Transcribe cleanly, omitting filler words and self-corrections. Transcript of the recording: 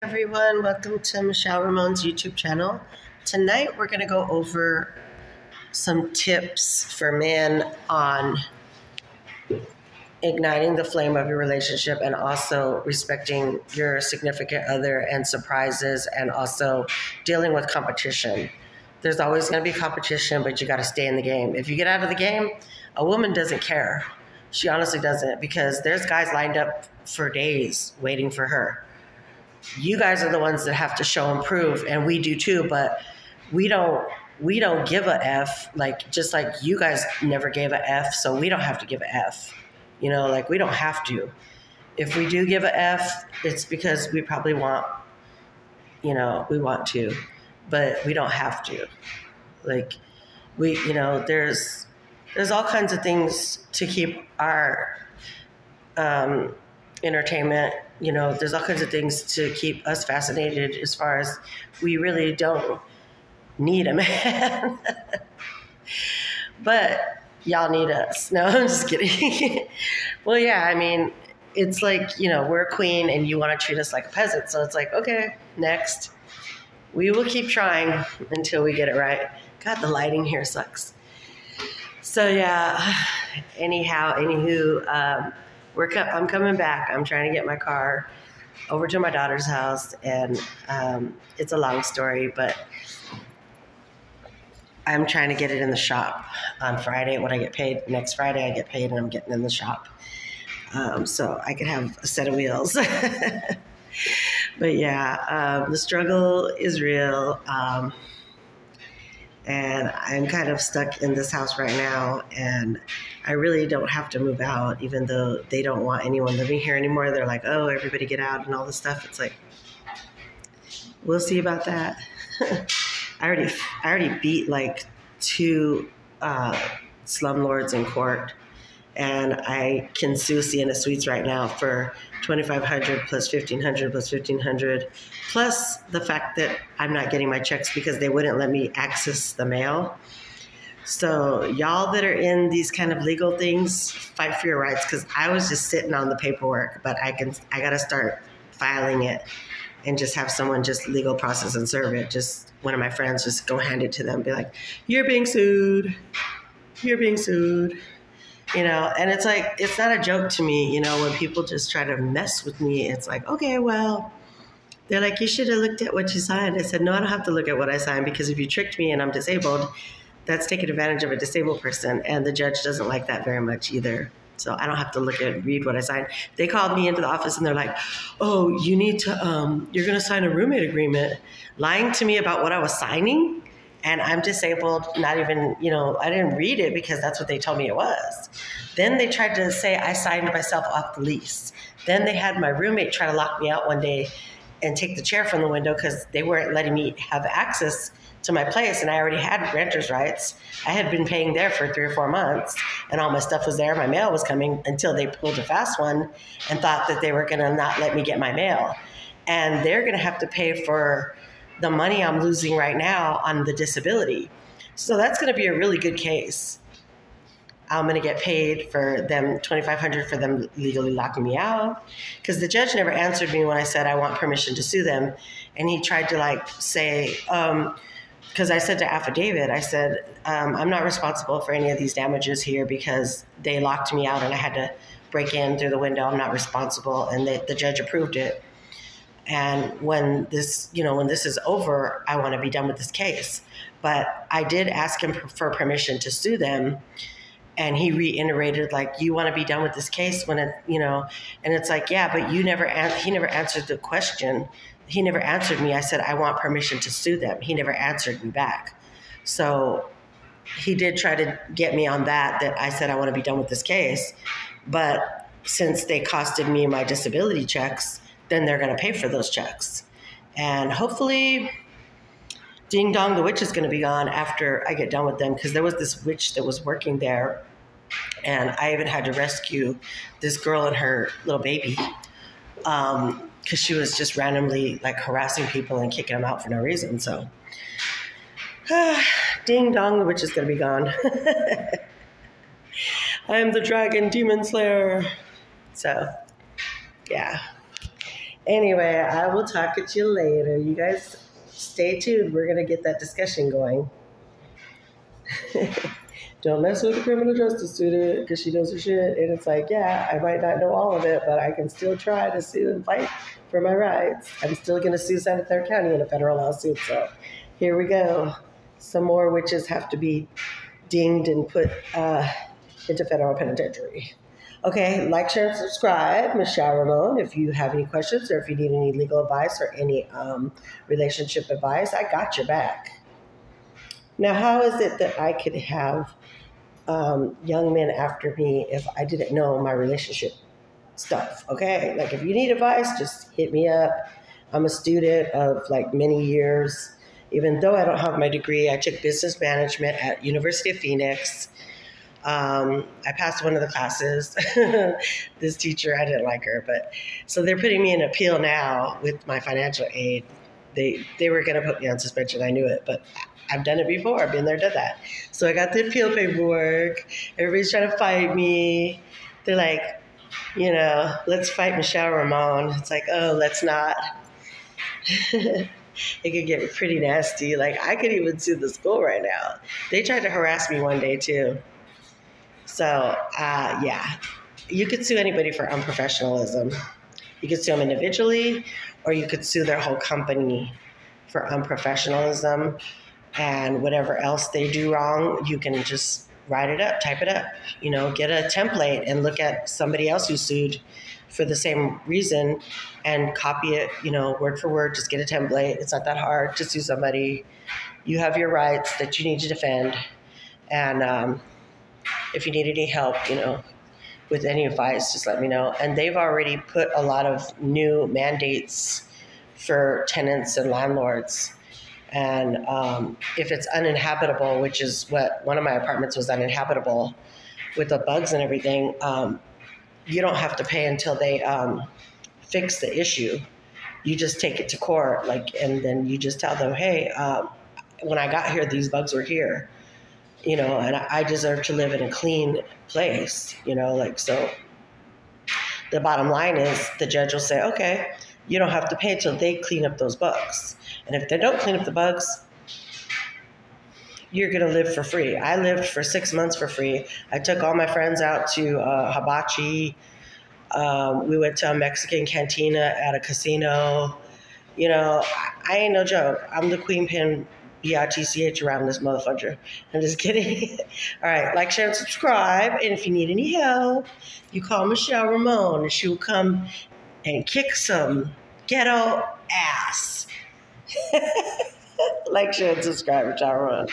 Everyone, welcome to Michelle Ramon's YouTube channel. Tonight we're going to go over some tips for men on igniting the flame of your relationship and also respecting your significant other and surprises and also dealing with competition. There's always going to be competition, but you got to stay in the game. If you get out of the game, a woman doesn't care. She honestly doesn't, because there's guys lined up for days waiting for her. You guys are the ones that have to show and prove, and we do too, but we don't give a F, just like you guys never gave a F, so we don't have to give a F. We don't have to. If we do give a F, it's because we probably want, we want to, but we don't have to. There's all kinds of things to keep our entertainment. There's all kinds of things to keep us fascinated, as far as we really don't need a man. But y'all need us. No, I'm just kidding. Well, yeah, it's like, we're a queen and you want to treat us like a peasant. So it's like, okay, next. We will keep trying until we get it right. God, the lighting here sucks. So yeah, anywho, I'm coming back. I'm trying to get my car over to my daughter's house, and it's a long story, but I'm trying to get it in the shop on Friday when I get paid. Next Friday I get paid, and I'm getting in the shop so I can have a set of wheels. But yeah, the struggle is real. And I'm kind of stuck in this house right now, and I really don't have to move out, even though they don't want anyone living here anymore. They're like, oh, everybody get out and all this stuff. It's like, we'll see about that. I already beat like 2 slumlords in court, and I can sue Sienna Suites right now for $2,500 plus $1,500 plus $1,500, plus the fact that I'm not getting my checks because they wouldn't let me access the mail. So y'all that are in these kind of legal things, fight for your rights, because I was just sitting on the paperwork, but I got to start filing it and just have someone just legal process and serve it. Just one of my friends just go hand it to them, be like, you're being sued. You're being sued. And it's like, it's not a joke to me, when people just try to mess with me. It's like, okay, well, they're like, you should have looked at what you signed. I said, no, I don't have to look at what I signed, because if you tricked me and I'm disabled, that's taking advantage of a disabled person. And the judge doesn't like that very much either. So I don't have to read what I signed. They called me into the office and they're like, oh, you need to, you're going to sign a roommate agreement, lying to me about what I was signing. And I'm disabled, not even, I didn't read it because that's what they told me it was. Then they tried to say I signed myself off the lease. Then they had my roommate try to lock me out one day and take the chair from the window because they weren't letting me have access to my place. And I already had renter's rights. I had been paying there for 3 or 4 months, and all my stuff was there. My mail was coming, until they pulled a fast one and thought that they were going to not let me get my mail. And they're going to have to pay for the money I'm losing right now on the disability. So that's going to be a really good case. I'm going to get paid for them $2,500 for them legally locking me out, because the judge never answered me when I said I want permission to sue them. And he tried to say, because I said to affidavit, I said, I'm not responsible for any of these damages here because they locked me out and I had to break in through the window. I'm not responsible. And the judge approved it. And when this is over, I want to be done with this case. But I did ask him for permission to sue them. And he reiterated, you want to be done with this case when and it's like, yeah, but he never answered the question. He never answered me. I said, I want permission to sue them. He never answered me back. So he did try to get me on that I said, I want to be done with this case. But since they costed me my disability checks, then they're going to pay for those checks. And hopefully Ding Dong the witch is going to be gone after I get done with them, because there was this witch that was working there, and I even had to rescue this girl and her little baby because she was just randomly harassing people and kicking them out for no reason. So Ding Dong the witch is going to be gone. I am the dragon demon slayer. So yeah. Anyway, I will talk at you later. You guys stay tuned. We're going to get that discussion going. Don't mess with the criminal justice student because she knows her shit. And it's like, yeah, I might not know all of it, but I can still try to sue and fight for my rights. I'm still going to sue Santa Clara County in a federal lawsuit. So here we go. Some more witches have to be dinged and put into federal penitentiary. Okay, like, share, and subscribe. Michelle Ramon. If you have any questions or if you need any legal advice or any relationship advice, I got your back. Now, how is it that I could have young men after me if I didn't know my relationship stuff? Okay, like if you need advice, just hit me up. I'm a student of like many years. Even though I don't have my degree, I took business management at University of Phoenix. I passed one of the classes. This teacher, I didn't like her, but so they're putting me in appeal now with my financial aid. They were going to put me on suspension. I knew it, but I've done it before. I've been there, done that. So I got the appeal paperwork. Everybody's trying to fight me. They're like, let's fight Michelle Ramon. It's like, oh, let's not. It could get pretty nasty. Like I could even sue the school right now. They tried to harass me one day too. So, yeah, you could sue anybody for unprofessionalism. You could sue them individually, or you could sue their whole company for unprofessionalism. And whatever else they do wrong, you can just write it up, type it up, get a template and look at somebody else who sued for the same reason and copy it, word for word, just get a template. It's not that hard to sue somebody. You have your rights that you need to defend. And, if you need any help, with any advice, just let me know. And they've already put a lot of new mandates for tenants and landlords. And if it's uninhabitable, which is what one of my apartments was uninhabitable with the bugs and everything, you don't have to pay until they fix the issue. You just take it to court, and then you just tell them, hey, when I got here, these bugs were here. And I deserve to live in a clean place, so the bottom line is the judge will say, okay, you don't have to pay until they clean up those bugs. And if they don't clean up the bugs, you're going to live for free. I lived for 6 months for free. I took all my friends out to hibachi. We went to a Mexican cantina at a casino. I ain't no joke. I'm the queen pin BITCH around this motherfucker. I'm just kidding. All right, like, share, and subscribe. And if you need any help, you call Michelle Ramon and she will come and kick some ghetto ass. Like, share, and subscribe, Michelle Ramon.